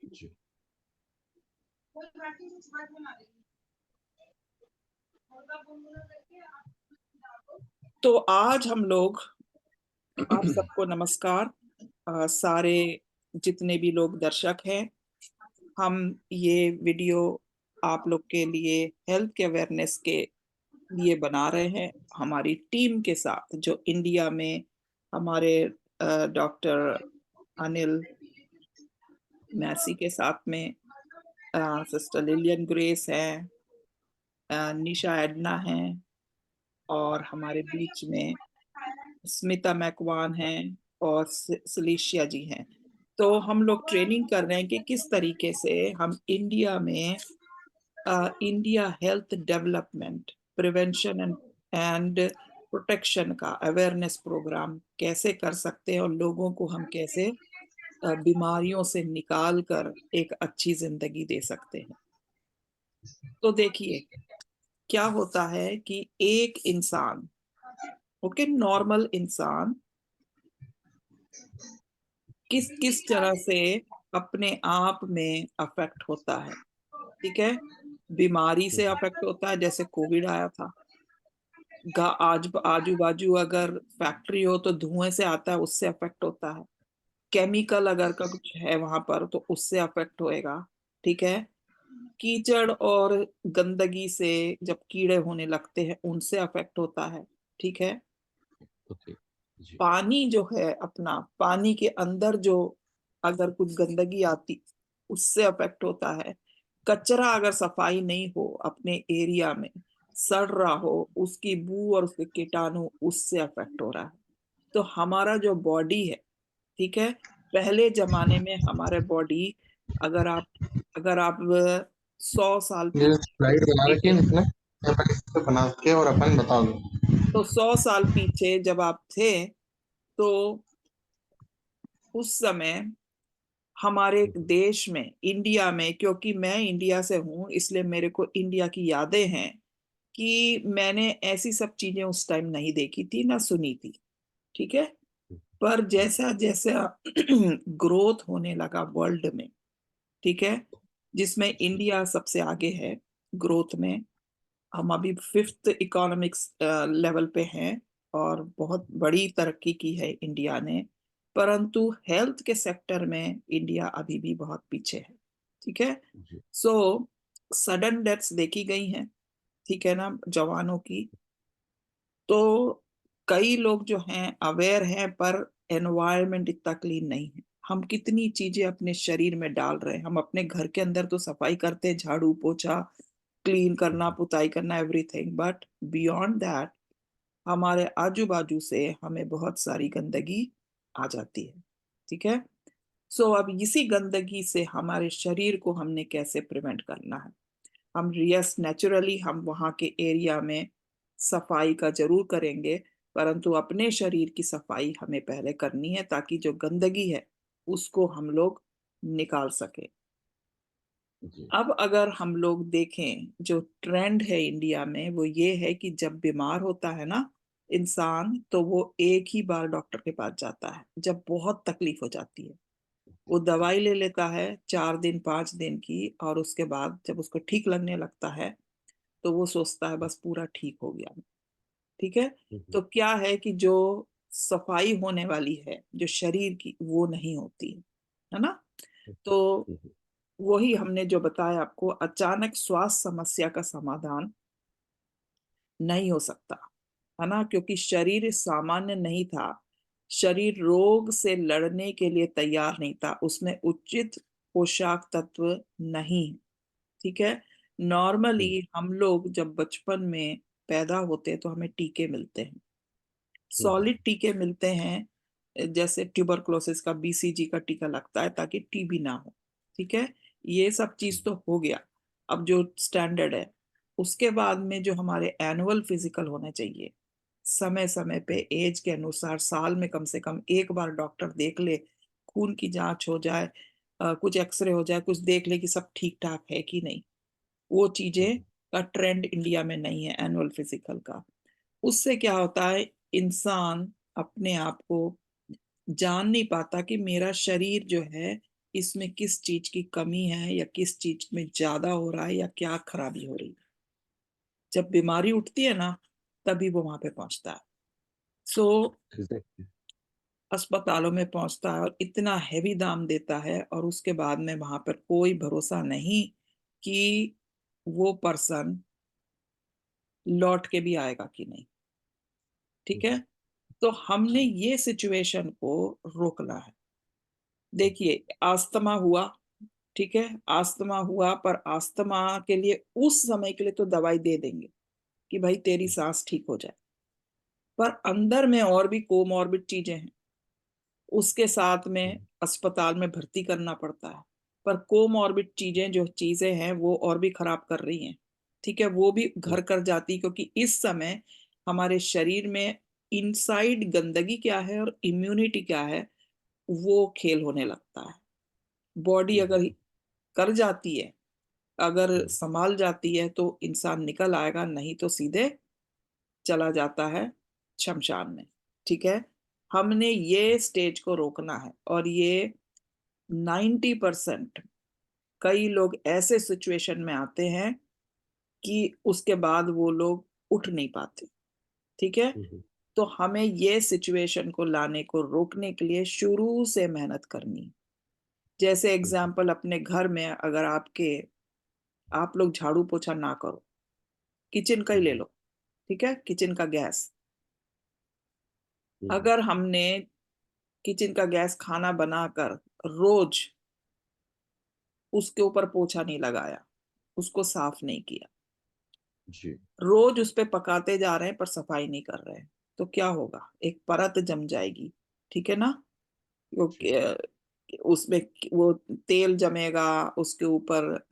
जी। तो आज हम लोग, आप सबको नमस्कार। सारे जितने भी लोग दर्शक हैं, हम ये वीडियो आप लोग के लिए हेल्थ के अवेयरनेस के लिए बना रहे हैं हमारी टीम के साथ, जो इंडिया में हमारे डॉक्टर अनिल मैसी के साथ में, सिस्टर लिलियन ग्रेस हैं, निशा एडना हैं, और हमारे बीच में स्मिता मैकवान हैं और सिलिशिया जी हैं। तो हम लोग ट्रेनिंग कर रहे हैं कि किस तरीके से हम इंडिया में India health development prevention and protection का अवेयरनेस प्रोग्राम कैसे कर सकते हैं, और लोगों को हम कैसे बीमारियों से निकाल कर एक अच्छी जिंदगी दे सकते हैं। तो देखिए क्या होता है कि एक इंसान, ओके, नॉर्मल इंसान किस किस तरह से अपने आप में अफेक्ट होता है। ठीक है, बीमारी से अफेक्ट होता है, जैसे कोविड आया था। आज आजू बाजू अगर फैक्ट्री हो तो धुएं से आता है, उससे अफेक्ट होता है। केमिकल अगर का कुछ है वहां पर तो उससे अफेक्ट होएगा। ठीक है, कीचड़ और गंदगी से जब कीड़े होने लगते हैं उनसे अफेक्ट होता है। ठीक है, ओके। जी। पानी जो है, अपना पानी के अंदर जो अगर कुछ गंदगी आती उससे अफेक्ट होता है। कचरा अगर सफाई नहीं हो, अपने एरिया में सड़ रहा हो, उसकी बू और उसके कीटाणु, उससे अफेक्ट हो रहा है। तो हमारा जो बॉडी है, ठीक है, पहले जमाने में हमारे बॉडी, अगर आप अगर आप 100 साल ये स्लाइड बना रखी है पीछे, जिसने, अपन इसको बना के और अपन बता दो। तो 100 साल पीछे जब आप थे, तो उस समय हमारे देश में, इंडिया में, क्योंकि मैं इंडिया से हूं इसलिए मेरे को इंडिया की यादें हैं कि मैंने ऐसी सब चीजें उस टाइम नहीं देखी थी ना सुनी थी। ठीक है, पर जैसा जैसा ग्रोथ होने लगा वर्ल्ड में, ठीक है, जिसमें इंडिया सबसे आगे है ग्रोथ में। हम अभी 5th इकोनॉमिक्स लेवल पे हैं और बहुत बड़ी तरक्की की है इंडिया ने, परंतु हेल्थ के सेक्टर में इंडिया अभी भी बहुत पीछे है। ठीक है, जी। सो सडन डेथ्स देखी गई हैं, ठीक है ना, जवानों की। तो कई लोग जो हैं अवेयर हैं, पर एनवायरनमेंट इतना क्लीन नहीं है। हम कितनी चीजें अपने शरीर में डाल रहे हैं। हम अपने घर के अंदर तो सफाई करते हैं, झाड़ू पोछा, क्लीन करना, पुताई करना, एवरीथिंग, बट बियॉन्ड दैट हमारे आजू बाजू से हमें बहुत सारी गंदगी आ जाती है। ठीक है, सो अब इसी गंदगी से हमारे शरीर को हमने कैसे प्रिवेंट करना है। हम यस, नेचुरली हम वहाँ के एरिया में सफाई का जरूर करेंगे, परंतु अपने शरीर की सफाई हमें पहले करनी है, ताकि जो गंदगी है उसको हम लोग निकाल सके। जी। अब अगर हम लोग देखें, जो ट्रेंड है इंडिया में वो ये है कि जब बीमार होता है ना इंसान, तो वो एक ही बार डॉक्टर के पास जाता है जब बहुत तकलीफ हो जाती है। वो दवाई ले लेता है 4 दिन 5 दिन की, और उसके बाद जब उसको ठीक लगने लगता है तो वो सोचता है बस पूरा ठीक हो गया। ठीक है, तो क्या है कि जो सफाई होने वाली है जो शरीर की, वो नहीं होती है ना। तो वही हमने जो बताया आपको, अचानक स्वास्थ्य समस्या का समाधान नहीं हो सकता, है ना, क्योंकि शरीर सामान्य नहीं था। शरीर रोग से लड़ने के लिए तैयार नहीं था, उसमें उचित पोषक तत्व नहीं। ठीक है, नॉर्मली हम लोग जब बचपन में पैदा होते हैं तो हमें टीके मिलते हैं, सॉलिड टीके मिलते हैं। जैसे ट्यूबरक्लोसिस का बीसीजी का टीका लगता है ताकि टीबी ना हो। ठीक है, ये सब चीज तो हो गया। अब जो स्टैंडर्ड है, उसके बाद में जो हमारे एनुअल फिजिकल होने चाहिए, समय समय पे एज के अनुसार साल में कम से कम एक बार डॉक्टर देख ले, खून की जांच हो जाए, कुछ एक्सरे हो जाए, कुछ देख ले कि सब ठीक ठाक है कि नहीं। वो चीजें का ट्रेंड इंडिया में नहीं है, एनुअल फिजिकल का। उससे क्या होता है, इंसान अपने आप को जान नहीं पाता कि मेरा शरीर जो है इसमें किस चीज की कमी है या किस चीज में ज्यादा हो रहा है या क्या खराबी हो रही है। जब बीमारी उठती है ना, तभी वो वहां पे पहुंचता है। So exactly. अस्पतालों में पहुंचता है और इतना हैवी दाम देता है, और उसके बाद में वहां पर कोई भरोसा नहीं कि वो पर्सन लौट के भी आएगा कि नहीं। ठीक है। तो हमने ये सिचुएशन को रोकना है। देखिए, अस्थमा हुआ, ठीक है, अस्थमा हुआ, पर अस्थमा के लिए उस समय के लिए तो दवाई दे देंगे कि भाई तेरी सांस ठीक हो जाए, पर अंदर में और भी कोमॉर्बिड चीजें हैं, उसके साथ में अस्पताल में भर्ती करना पड़ता है। पर कोमॉर्बिड चीजें जो चीजें हैं वो और भी खराब कर रही हैं। ठीक है, वो भी घर कर जाती, क्योंकि इस समय हमारे शरीर में इनसाइड गंदगी क्या है और इम्यूनिटी क्या है, वो खेल होने लगता है। बॉडी अगर कर जाती है, अगर संभाल जाती है, तो इंसान निकल आएगा, नहीं तो सीधे चला जाता है शमशान में। ठीक है। हमने ये स्टेज को रोकना है, और ये 90% कई लोग ऐसे सिचुएशन में आते हैं कि उसके बाद वो लोग उठ नहीं पाते। ठीक है। तो हमें ये सिचुएशन को लाने को रोकने के लिए शुरू से मेहनत करनी है। जैसे एग्जाम्पल, अपने घर में अगर आप लोग झाड़ू पोछा ना करो, किचन का ही ले लो। ठीक है, किचन का गैस, अगर हमने किचन का गैस खाना बनाकर रोज उसके ऊपर पोछा नहीं लगाया, उसको साफ नहीं किया, जी। रोज उस पे पकाते जा रहे हैं पर सफाई नहीं कर रहे हैं, तो क्या होगा, एक परत जम जाएगी। ठीक है ना। जी। क्योंकि उसमें वो तेल जमेगा, उसके ऊपर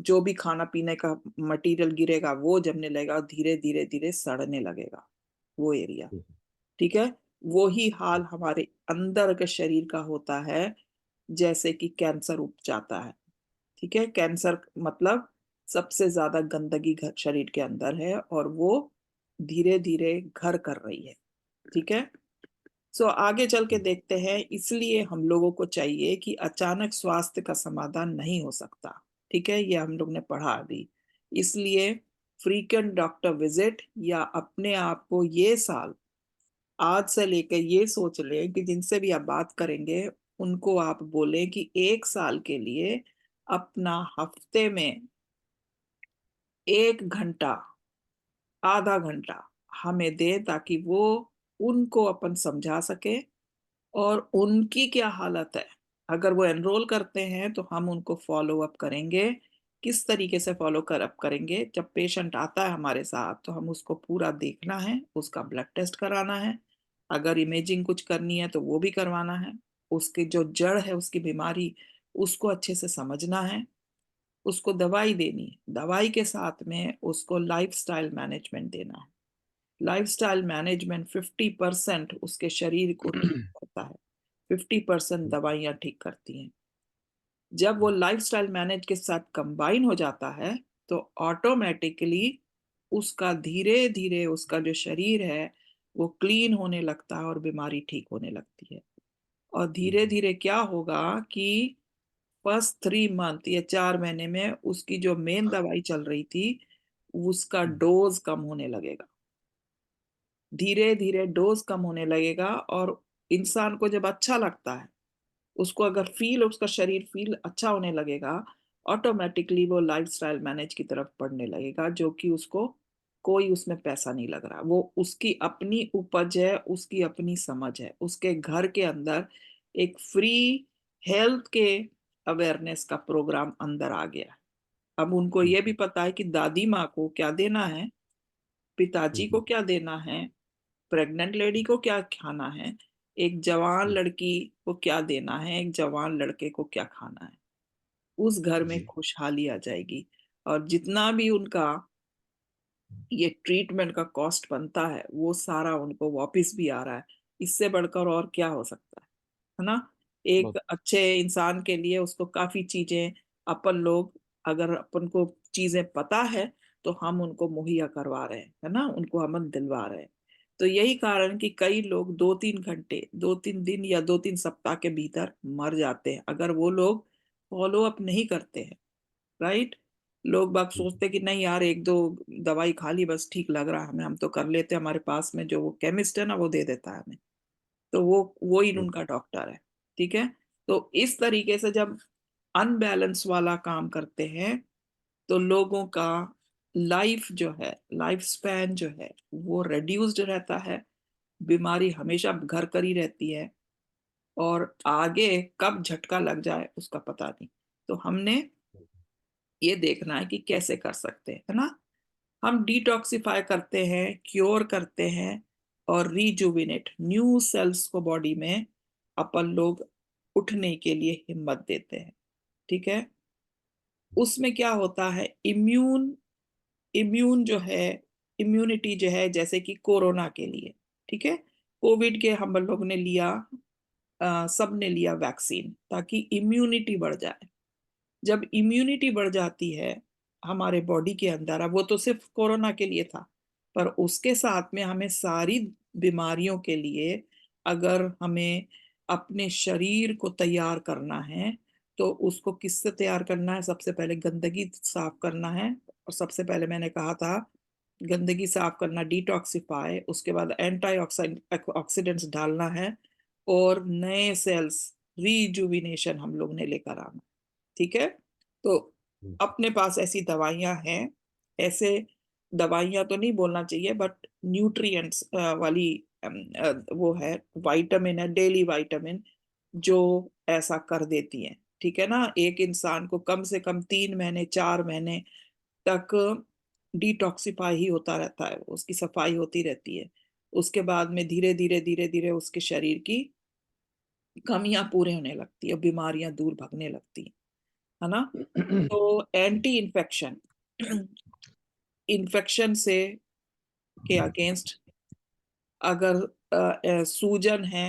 जो भी खाना पीने का मटेरियल गिरेगा वो जमने लगेगा, और धीरे धीरे धीरे सड़ने लगेगा वो एरिया। ठीक है। वो ही हाल हमारे अंदर के शरीर का होता है, जैसे कि कैंसर उठ जाता है। ठीक है, कैंसर मतलब सबसे ज्यादा गंदगी घर शरीर के अंदर है, और वो धीरे धीरे घर कर रही है। ठीक है। सो आगे चल के देखते हैं, इसलिए हम लोगों को चाहिए कि अचानक स्वास्थ्य का समाधान नहीं हो सकता। ठीक है, ये हम लोग ने पढ़ा अभी। इसलिए फ्रीक्वेंट डॉक्टर विजिट, या अपने आप को ये साल आज से लेकर ये सोच लें कि जिनसे भी आप बात करेंगे उनको आप बोले कि 1 साल के लिए अपना हफ्ते में 1 घंटा, आधा घंटा हमें दे, ताकि वो उनको अपन समझा सके और उनकी क्या हालत है। अगर वो एनरोल करते हैं तो हम उनको फॉलो अप करेंगे। किस तरीके से फॉलो कर अप करेंगे, जब पेशेंट आता है हमारे साथ तो हम उसको पूरा देखना है, उसका ब्लड टेस्ट कराना है, अगर इमेजिंग कुछ करनी है तो वो भी करवाना है, उसकी जो जड़ है उसकी बीमारी उसको अच्छे से समझना है, उसको दवाई देनी है, दवाई के साथ में उसको लाइफस्टाइल मैनेजमेंट देना है। लाइफस्टाइल मैनेजमेंट 50% उसके शरीर को ठीक करता है, 50% दवाइयाँ ठीक करती हैं। जब वो लाइफस्टाइल मैनेज के साथ कंबाइन हो जाता है, तो ऑटोमेटिकली उसका धीरे धीरे उसका जो शरीर है वो क्लीन होने लगता है और बीमारी ठीक होने लगती है। और धीरे धीरे क्या होगा कि फर्स्ट 3 मंथ या 4 महीने में उसकी जो मेन दवाई चल रही थी उसका डोज कम होने लगेगा, धीरे धीरे डोज कम होने लगेगा। और इंसान को जब अच्छा लगता है, उसको अगर फील उसका शरीर फील अच्छा होने लगेगा, ऑटोमेटिकली वो लाइफस्टाइल मैनेज की तरफ बढ़ने लगेगा, जो कि उसको कोई उसमें पैसा नहीं लग रहा, वो उसकी अपनी उपज है, उसकी अपनी समझ है। उसके घर के अंदर एक फ्री हेल्थ के अवेयरनेस का प्रोग्राम अंदर आ गया है। अब उनको ये भी पता है कि दादी माँ को क्या देना है, पिताजी को क्या देना है, प्रेग्नेंट लेडी को क्या खाना है, एक जवान लड़की को क्या देना है, एक जवान लड़के को क्या खाना है। उस घर में जी। खुशहाली आ जाएगी। और जितना भी उनका ये ट्रीटमेंट का कॉस्ट बनता है वो सारा उनको वापस भी आ रहा है। इससे बढ़कर और क्या हो सकता है ना। एक बहुत। अच्छे इंसान के लिए उसको काफी चीजें, अपन लोग अगर अपन को चीजें पता है तो हम उनको मुहैया करवा रहे हैं, है ना, उनको हम दिलवा रहे हैं। तो यही कारण कि कई लोग 2-3 घंटे, 2-3 दिन या 2-3 सप्ताह के भीतर मर जाते हैं अगर वो लोग फॉलो अप नहीं करते हैं। राइट। लोग बाग सोचते कि नहीं यार, एक दो दवाई खा ली, बस ठीक लग रहा है हमें, हम तो कर लेते हैं, हमारे पास में जो वो केमिस्ट है ना वो दे देता है हमें, तो वो ही उनका डॉक्टर है। ठीक है। तो इस तरीके से जब अनबैलेंस वाला काम करते हैं तो लोगों का लाइफ जो है, लाइफ स्पैन जो है वो रिड्यूस्ड रहता है। बीमारी हमेशा घर कर ही रहती है, और आगे कब झटका लग जाए उसका पता नहीं। तो हमने ये देखना है कि कैसे कर सकते हैं, है ना। हम डिटॉक्सिफाई करते हैं, क्योर करते हैं, और रिजुविनेट न्यू सेल्स को बॉडी में अपन लोग उठने के लिए हिम्मत देते हैं। ठीक है। उसमें क्या होता है, इम्यून इम्यून जो है, इम्यूनिटी जो है, जैसे कि कोरोना के लिए, ठीक है, कोविड के हम लोग ने लिया, सब ने लिया वैक्सीन ताकि इम्यूनिटी बढ़ जाए। जब इम्यूनिटी बढ़ जाती है हमारे बॉडी के अंदर, अब वो तो सिर्फ कोरोना के लिए था, पर उसके साथ में हमें सारी बीमारियों के लिए, अगर हमें अपने शरीर को तैयार करना है तो उसको किससे तैयार करना है, सबसे पहले गंदगी साफ करना है। और सबसे पहले मैंने कहा था गंदगी साफ करना, डिटॉक्सिफाई, उसके बाद एंटी ऑक्सीडेंट्स डालना है, और नए सेल्स, रीजुविनेशन हम लोग ने लेकर आना। ठीक है। तो अपने पास ऐसी दवाइयां हैं, ऐसे दवाइयां तो नहीं बोलना चाहिए, बट न्यूट्रिएंट्स वाली वो है, विटामिन है, डेली विटामिन, जो ऐसा कर देती हैं। ठीक है ना, एक इंसान को कम से कम 3 महीने 4 महीने तक डिटॉक्सिफाई ही होता रहता है, उसकी सफाई होती रहती है। उसके बाद में धीरे धीरे धीरे धीरे उसके शरीर की कमियां पूरे होने लगती है, बीमारियां दूर भागने लगती है ना। तो एंटी इन्फेक्शन, इन्फेक्शन से के अगेंस्ट, अगर सूजन है,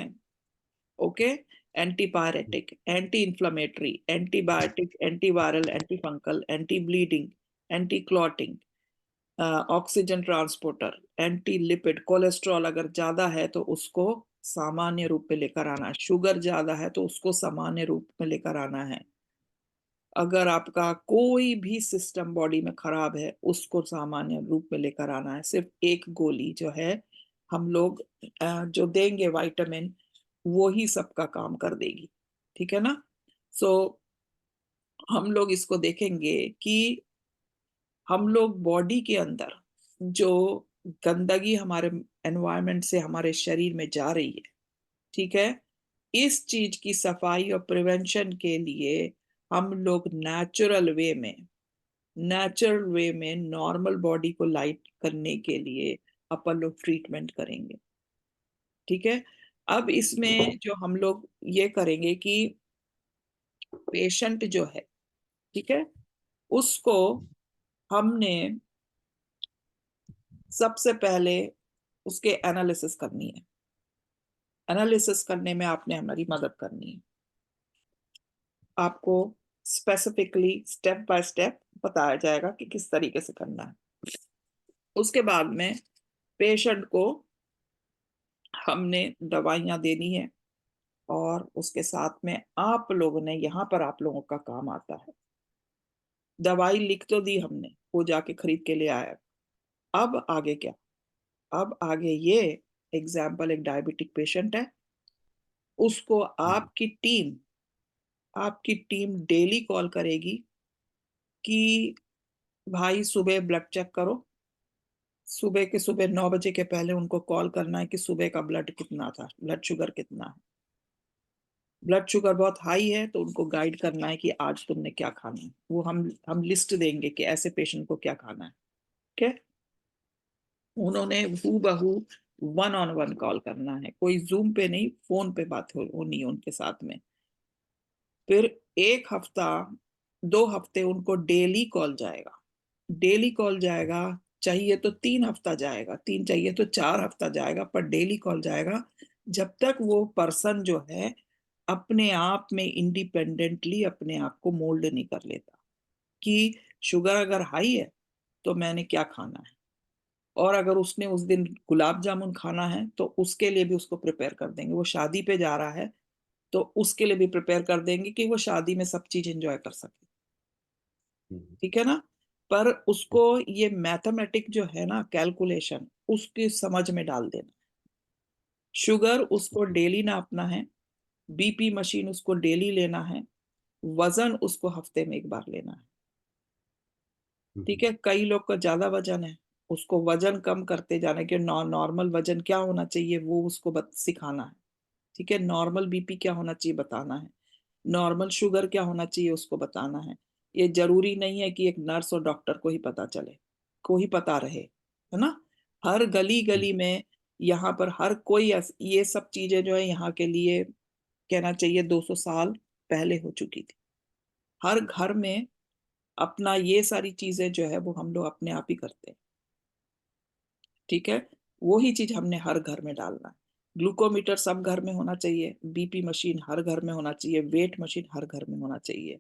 okay, antipyretic, anti inflammatory, antibiotic, antiviral, anti fungal, anti bleeding, anti clotting, oxygen transporter, anti lipid, cholesterol अगर ज्यादा है तो उसको सामान्य रूप में लेकर आना है, शुगर ज्यादा है तो उसको सामान्य रूप में लेकर आना है। अगर आपका कोई भी सिस्टम बॉडी में खराब है उसको सामान्य रूप में लेकर आना है। सिर्फ एक गोली जो है हम लोग जो देंगे विटामिन, वो ही सबका काम कर देगी। ठीक है ना। सो हम लोग इसको देखेंगे कि हम लोग बॉडी के अंदर जो गंदगी हमारे एनवायरनमेंट से हमारे शरीर में जा रही है, ठीक है, इस चीज की सफाई और प्रिवेंशन के लिए हम लोग नेचुरल वे में नॉर्मल बॉडी को लाइट करने के लिए अपन लोग ट्रीटमेंट करेंगे। ठीक है। अब इसमें जो हम लोग ये करेंगे कि पेशेंट जो है, ठीक है, उसको हमने सबसे पहले उसके एनालिसिस करनी है। एनालिसिस करने में आपने हमारी मदद करनी है। आपको स्पेसिफिकली स्टेप बाय स्टेप बताया जाएगा कि किस तरीके से करना है। उसके बाद में पेशेंट को हमने दवाइयां देनी है, और उसके साथ में आप लोगों ने, यहाँ पर आप लोगों का काम आता है, दवाई लिख तो दी हमने, वो जाके खरीद के ले आया। अब आगे क्या, अब आगे ये, एग्जाम्पल एक डायबिटिक पेशेंट है, उसको आपकी टीम डेली कॉल करेगी कि भाई सुबह ब्लड चेक करो। सुबह के सुबह 9 बजे के पहले उनको कॉल करना है कि सुबह का ब्लड कितना था, ब्लड शुगर कितना है। ब्लड शुगर बहुत हाई है तो उनको गाइड करना है कि आज तुमने क्या खाना है, वो हम लिस्ट देंगे कि ऐसे पेशेंट को क्या खाना है। ठीक है। उन्होंने हूबहू 1-on-1 कॉल करना है, कोई जूम पे नहीं, फोन पे बात होनी है उनके साथ में। फिर 1 हफ्ता 2 हफ्ते उनको डेली कॉल जाएगा, डेली कॉल जाएगा। चाहिए तो 3 हफ्ता जाएगा, 3 चाहिए तो 4 हफ्ता जाएगा, पर डेली कॉल जाएगा जब तक वो पर्सन जो है अपने आप में इंडिपेंडेंटली अपने आप को मोल्ड नहीं कर लेता कि शुगर अगर हाई है तो मैंने क्या खाना है। और अगर उसने उस दिन गुलाब जामुन खाना है तो उसके लिए भी उसको प्रिपेयर कर देंगे। वो शादी पे जा रहा है तो उसके लिए भी प्रिपेयर कर देंगे कि वो शादी में सब चीज एंजॉय कर सके। हम्म, ठीक है ना। पर उसको ये मैथमेटिक जो है ना, कैलकुलेशन, उसकी समझ में डाल देना। शुगर उसको डेली नापना है, बीपी मशीन उसको डेली लेना है, वजन उसको हफ्ते में एक बार लेना है। ठीक है। कई लोग का ज्यादा वजन है, उसको वजन कम करते जाना कि नॉर्मल वजन क्या होना चाहिए वो उसको सिखाना है। ठीक है। नॉर्मल बीपी क्या होना चाहिए बताना है, नॉर्मल शुगर क्या होना चाहिए उसको बताना है। ये जरूरी नहीं है कि एक नर्स और डॉक्टर को ही पता चले, को ही पता रहे, है ना। हर गली गली में, यहाँ पर हर कोई ये सब चीजें जो है यहाँ के लिए कहना चाहिए 200 साल पहले हो चुकी थी। हर घर में अपना ये सारी चीजें जो है वो हम लोग अपने आप ही करते हैं। ठीक है। वो ही चीज हमने हर घर में डालना है। ग्लूकोमीटर सब घर में होना चाहिए, बीपी मशीन हर घर में होना चाहिए, वेट मशीन हर घर में होना चाहिए।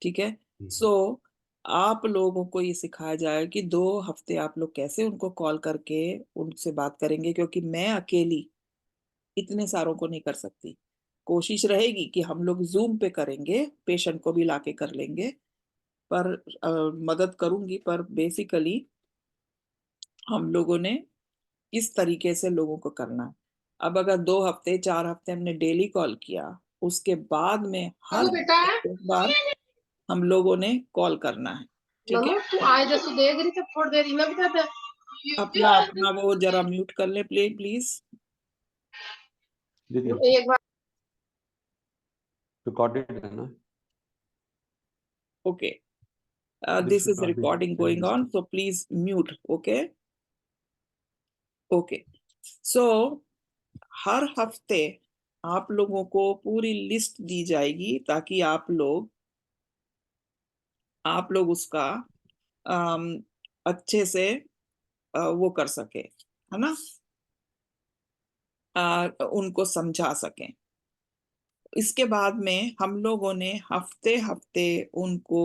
ठीक है। सो आप लोगों को ये सिखाया जाए कि 2 हफ्ते आप लोग कैसे उनको कॉल करके उनसे बात करेंगे, क्योंकि मैं अकेली इतने सारों को नहीं कर सकती। कोशिश रहेगी कि हम लोग जूम पे करेंगे, पेशेंट को भी लाके कर लेंगे, पर मदद करूंगी। पर बेसिकली हम लोगों ने इस तरीके से लोगों को करना है। अब अगर 2 हफ्ते 4 हफ्ते हमने डेली कॉल किया, उसके बाद में हर बाबू बेटा हफ्ते एक बार हम लोगों ने कॉल करना है। ठीक है। ननू तू आए जैसे देख रही थी थोड़ी देर ना बिता दे अपना अपना वो जरा म्यूट कर ले प्लीज। दीदी एक बार रिकॉर्डेड है ना? Okay. This this should is not be recording going on, mistake. So please mute. Okay. Okay. So हर हफ्ते आप लोगों को पूरी लिस्ट दी जाएगी ताकि आप लोग उसका अम, अच्छे से वो कर सके, है ना। उनको समझा सकें। इसके बाद में हम लोगों ने हफ्ते हफ्ते उनको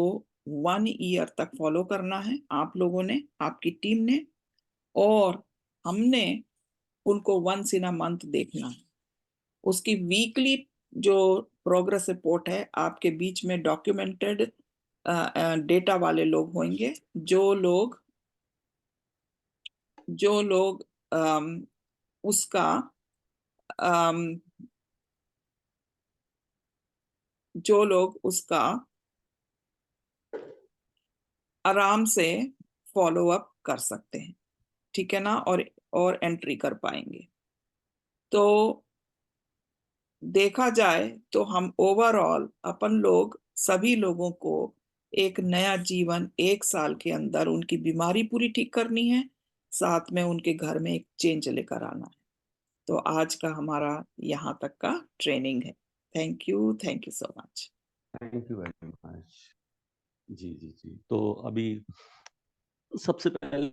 1 ईयर तक फॉलो करना है, आप लोगों ने, आपकी टीम ने। और हमने उनको वंस इन अ मंथ देखना है। उसकी वीकली जो प्रोग्रेस रिपोर्ट है, आपके बीच में डॉक्यूमेंटेड डेटा वाले लोग होंगे, जो लोग उसका अम, जो लोग उसका आराम से फॉलो अप कर सकते हैं। ठीक है ना। और एंट्री कर पाएंगे। तो देखा जाए तो हम ओवरऑल अपन लोग सभी लोगों को एक नया जीवन 1 साल के अंदर उनकी बीमारी पूरी ठीक करनी है, साथ में उनके घर में एक चेंज लेकर आना है। तो आज का हमारा यहाँ तक का ट्रेनिंग है। Thank you so much. Thank you very much. जी जी जी। तो अभी सबसे पहले